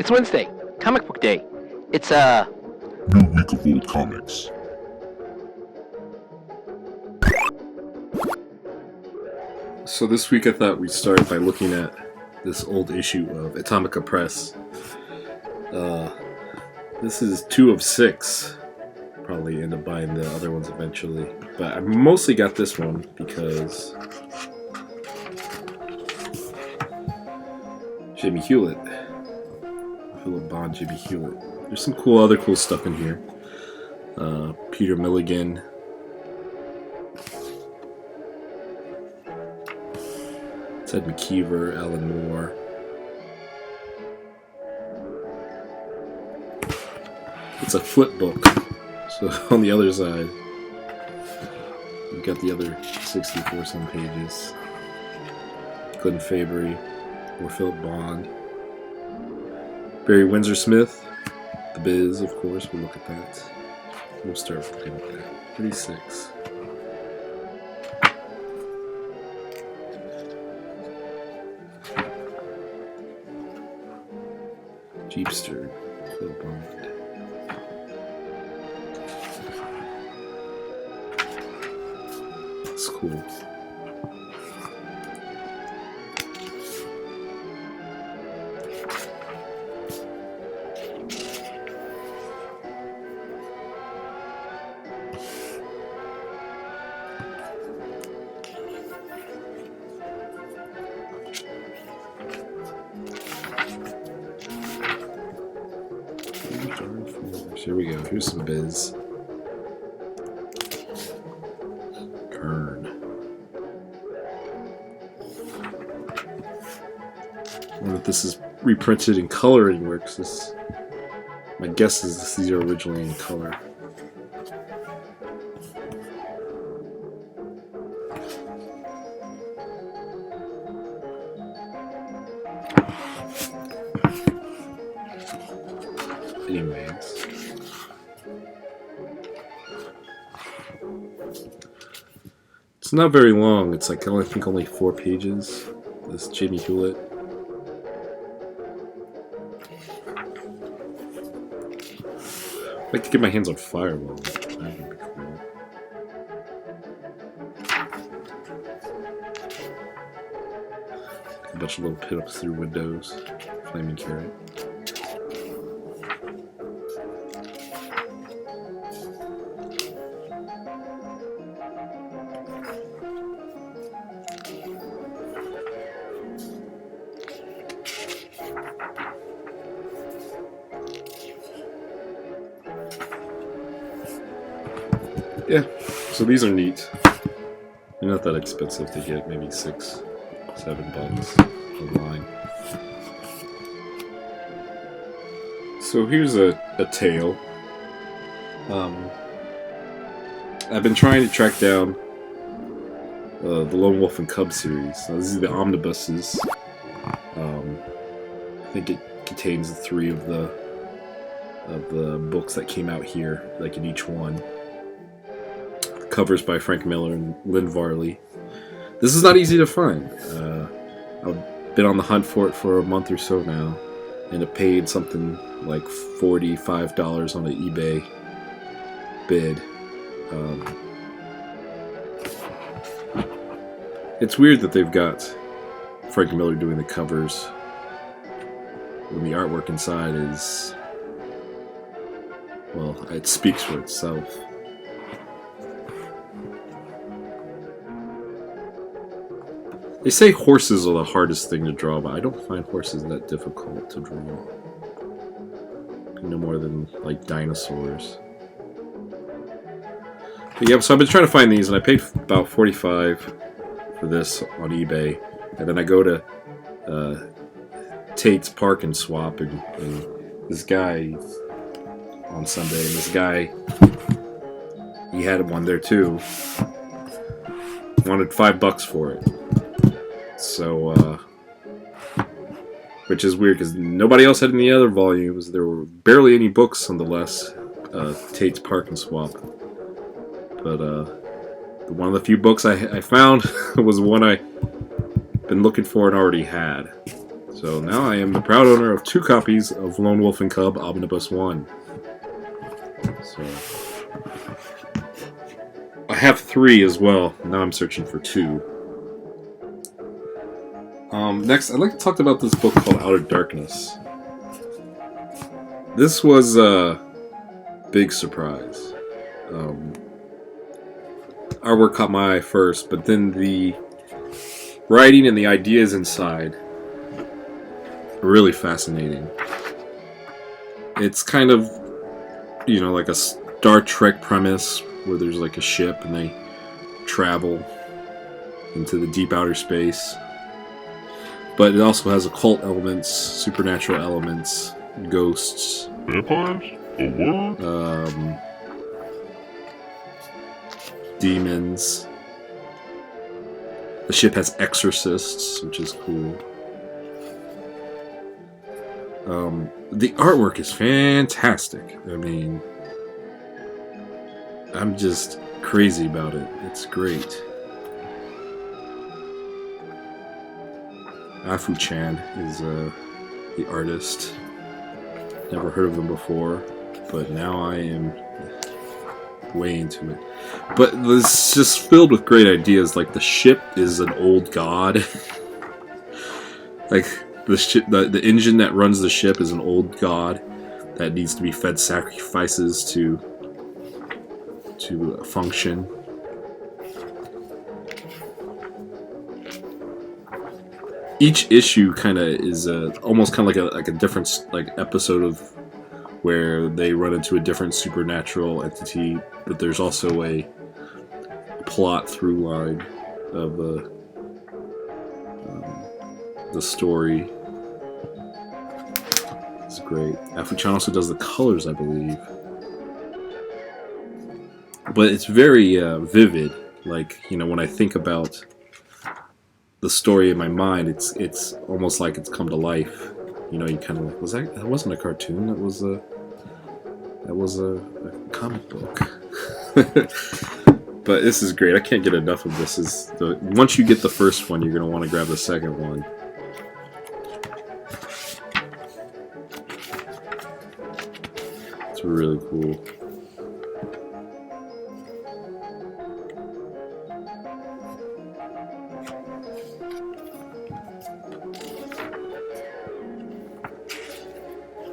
It's Wednesday, comic book day. It's, New week of old comics. So this week I thought we'd start by looking at this old issue of Atomeka Press. This is 2 of 6. Probably end up buying the other ones eventually. But I mostly got this one because Jimmy Hewlett. Philip Bond, Jimmy Hewlett. There's some other cool stuff in here. Peter Milligan. Ted McKeever, Alan Moore. It's a flip book. So on the other side, you've got the other 64 some pages. Glenn Fabry, or Philip Bond. Barry Windsor Smith, The Biz, of course. We'll look at that. We'll start with looking at that. 36. Jeepster, Philip Bond. That's cool. Here we go. Here's some Biz. Kern. I wonder if this is reprinted in color anywhere, because this, my guess is these are originally in color. Anyways. It's not very long. It's like I think only 4 pages. This Jimmy Hewlett. I'd like to get my hands on Firewall. That would be cool. A bunch of little pit-ups through windows. Flaming Carrot. Yeah, so these are neat. They're not that expensive to get, maybe $6, $7 online. So here's a tale. I've been trying to track down the Lone Wolf and Cub series. Now, this is the Omnibuses. I think it contains the 3 of the books that came out here, like in each one. Covers by Frank Miller and Lynn Varley. This is not easy to find. I've been on the hunt for it for a month or so now, and it paid something like $45 on an eBay bid. It's weird that they've got Frank Miller doing the covers when the artwork inside is, well, it speaks for itself. They say horses are the hardest thing to draw, but I don't find horses that difficult to draw. No more than, like, dinosaurs. But yeah, so I've been trying to find these, and I paid about $45 for this on eBay. And then I go to Tate's Park and Swap, and this guy on Sunday, and this guy, he had one there too. Wanted $5 for it. So, which is weird because nobody else had any other volumes. There were barely any books on the less Tate's Park and Swap. But one of the few books I found was one I've been looking for and already had. So now I am the proud owner of 2 copies of Lone Wolf and Cub Omnibus 1. So I have 3 as well. Now I'm searching for 2. Next, I'd like to talk about this book called Outer Darkness. This was a big surprise. Artwork caught my eye first, but then the writing and the ideas inside are really fascinating. It's kind of, you know, like a Star Trek premise where there's like a ship and they travel into the deep outer space. But it also has occult elements, supernatural elements, ghosts. Vampires? A what? Demons. The ship has exorcists, which is cool. The artwork is fantastic. I mean, I'm just crazy about it. It's great. Afu-chan is the artist. Never heard of him before, but now I am way into it. But it's just filled with great ideas. Like the ship is an old god. Like the ship, the engine that runs the ship is an old god that needs to be fed sacrifices to function. Each issue kind of is almost kind of like a different episode of where they run into a different supernatural entity, but there's also a plot through line of the story. It's great. Afu-chan also does the colors, I believe, but it's very vivid. Like, you know, when I think about the story in my mind, it's almost like it's come to life. You know, you kind of like, that wasn't a cartoon, that was a comic book. But this is great. I can't get enough of this. Once you get the first one, you're going to want to grab the second one. It's really cool.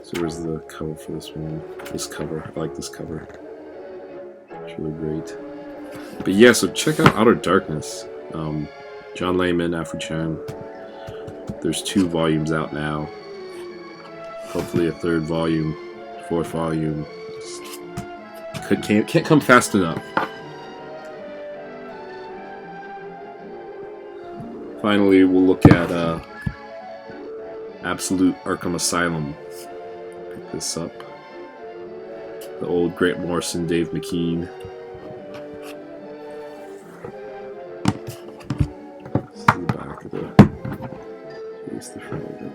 So where's the cover for this one? This cover. I like this cover. It's really great. But yeah, so check out Outer Darkness. John Layman, Afu-chan. There's 2 volumes out now. Hopefully a 3rd volume, 4th volume. Can't come fast enough. Finally, we'll look at Absolute Arkham Asylum. Pick this up. The old Grant Morrison, Dave McKean. See the back of the. Here's the front of it.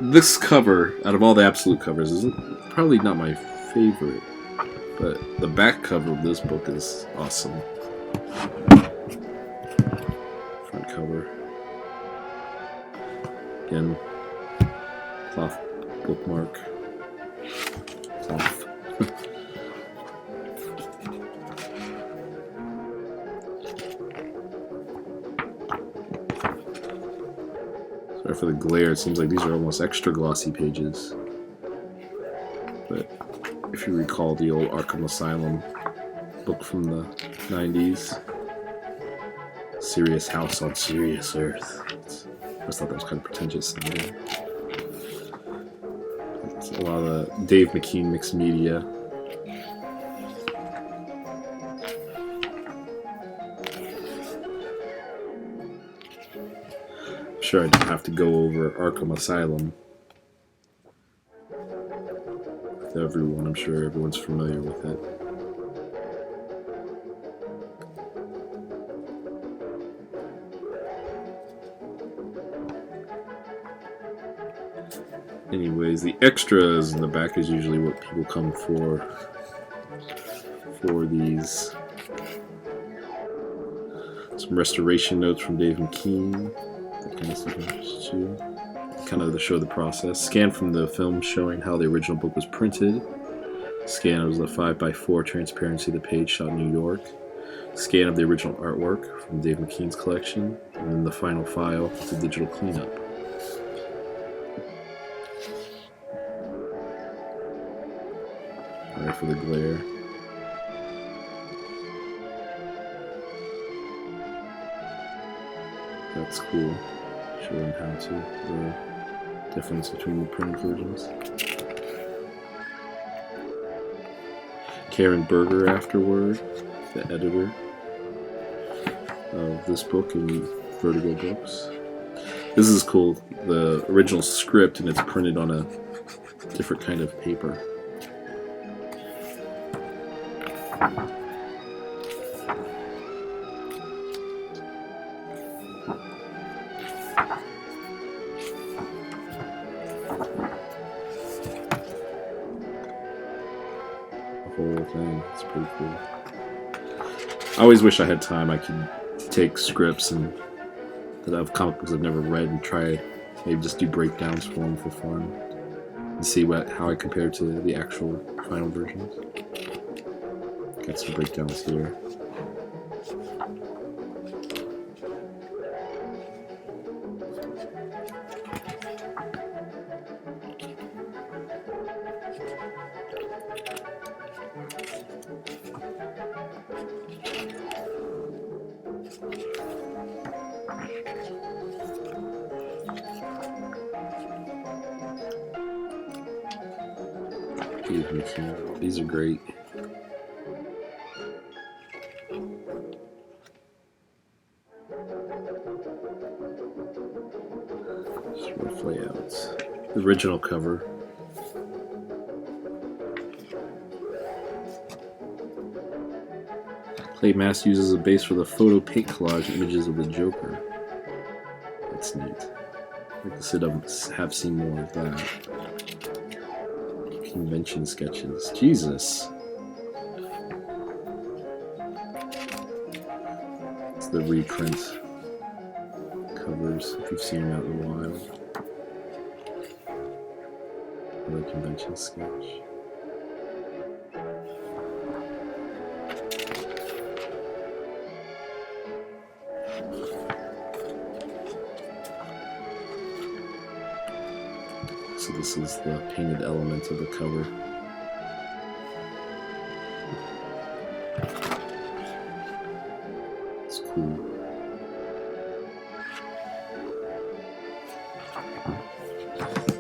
This cover, out of all the Absolute covers, isn't probably not my favorite, but the back cover of this book is awesome. Front cover. Again, cloth bookmark. Cloth. Sorry for the glare, it seems like these are almost extra glossy pages. But if you recall the old Arkham Asylum book from the 90s, Serious House on Serious Earth. I just thought that was kind of pretentious sounding. It's a lot of Dave McKean mixed media. I'm sure I don't have to go over Arkham Asylum with everyone. I'm sure everyone's familiar with it. Anyways, the extras in the back is usually what people come for these. Some restoration notes from Dave McKean. That kind of stuff too. Kind of to show the process. Scan from the film showing how the original book was printed. Scan of the 5x4 transparency of the page shot in New York. Scan of the original artwork from Dave McKean's collection. And then the final file to digital cleanup. Alright, for the glare. That's cool. Showing how to the difference between the printed versions. Karen Berger afterward, the editor of this book and Vertigo Books. This is cool. The original script, and it's printed on a different kind of paper. Whole thing. It's pretty cool. I always wish I had time. I could take scripts and that I've comic books I've never read and try maybe just do breakdowns for them for fun and see how I compare to the actual final versions. Got some breakdowns here. These are great. Just rough layouts. The original cover. Clay Mass uses a base for the photo paint collage images of the Joker. That's neat. I'd like to sit up and have seen more of that. Convention sketches. Jesus. It's the reprint covers, if you've seen them out in a while. Another convention sketch. So this is the painted element of the cover. It's cool.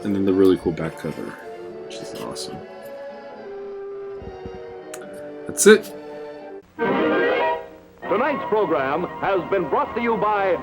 And then the really cool back cover, which is awesome. That's it. Tonight's program has been brought to you by